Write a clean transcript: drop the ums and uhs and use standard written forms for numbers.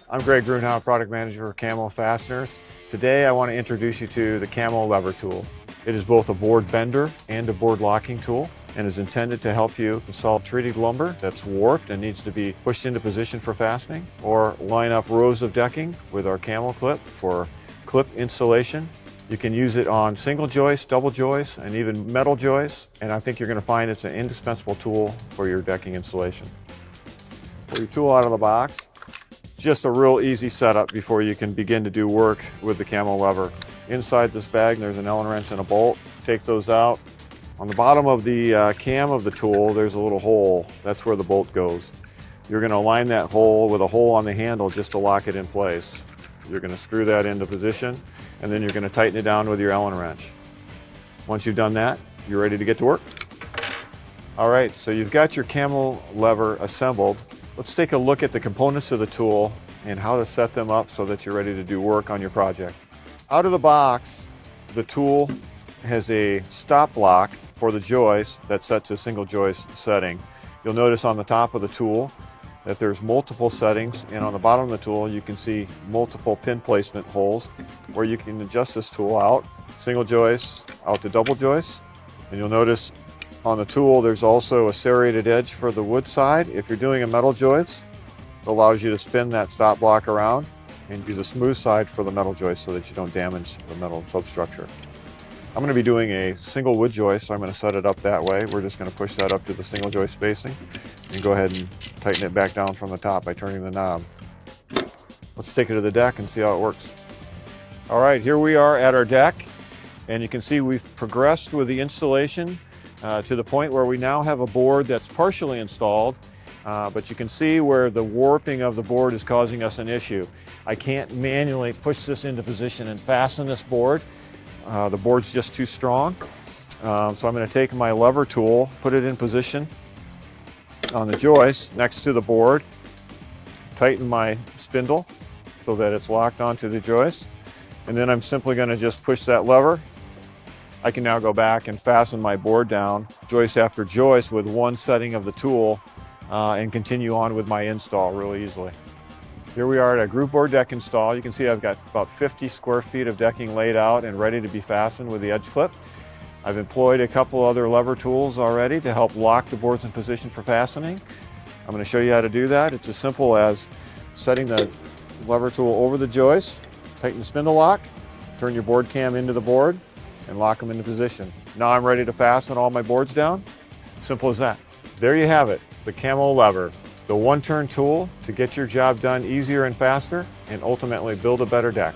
I'm Greg Grunau, Product Manager for Camo Fasteners. Today I want to introduce you to the Camo Lever tool. It is both a board bender and a board locking tool and is intended to help you install treated lumber that's warped and needs to be pushed into position for fastening, or line up rows of decking with our Camo clip for clip installation. You can use it on single joists, double joists, and even metal joists, and I think you're going to find it's an indispensable tool for your decking installation. Pull your tool out of the box. It's just a real easy setup before you can begin to do work with the Camo lever. Inside this bag there's an Allen wrench and a bolt. Take those out. On the bottom of the cam of the tool there's a little hole. That's where the bolt goes. You're going to align that hole with a hole on the handle just to lock it in place. You're going to screw that into position, and then you're going to tighten it down with your Allen wrench. Once you've done that, you're ready to get to work. All right, so you've got your Camo lever assembled. Let's take a look at the components of the tool and how to set them up so that you're ready to do work on your project. Out of the box, the tool has a stop block for the joist that's set to a single joist setting. You'll notice on the top of the tool that there's multiple settings, and on the bottom of the tool you can see multiple pin placement holes where you can adjust this tool out, single joists out to double joists. And you'll notice on the tool there's also a serrated edge for the wood side. If you're doing a metal joist, it allows you to spin that stop block around and use a smooth side for the metal joist so that you don't damage the metal substructure. I'm going to be doing a single wood joist, so I'm going to set it up that way. We're just going to push that up to the single joist spacing and go ahead and tighten it back down from the top by turning the knob. Let's take it to the deck and see how it works. All right, here we are at our deck, and you can see we've progressed with the installation to the point where we now have a board that's partially installed, but you can see where the warping of the board is causing us an issue. I can't manually push this into position and fasten this board. The board's just too strong. So I'm going to take my lever tool, put it in position on the joist next to the board, tighten my spindle so that it's locked onto the joist, and then I'm simply going to just push that lever. I can now go back and fasten my board down joist after joist with one setting of the tool and continue on with my install really easily. Here we are at a group board deck install. You can see I've got about 50 square feet of decking laid out and ready to be fastened with the edge clip. I've employed a couple other lever tools already to help lock the boards in position for fastening. I'm going to show you how to do that. It's as simple as setting the lever tool over the joist, tighten the spindle lock, turn your board cam into the board, and lock them into position. Now I'm ready to fasten all my boards down. Simple as that. There you have it, the Camo lever, the one-turn tool to get your job done easier and faster and ultimately build a better deck.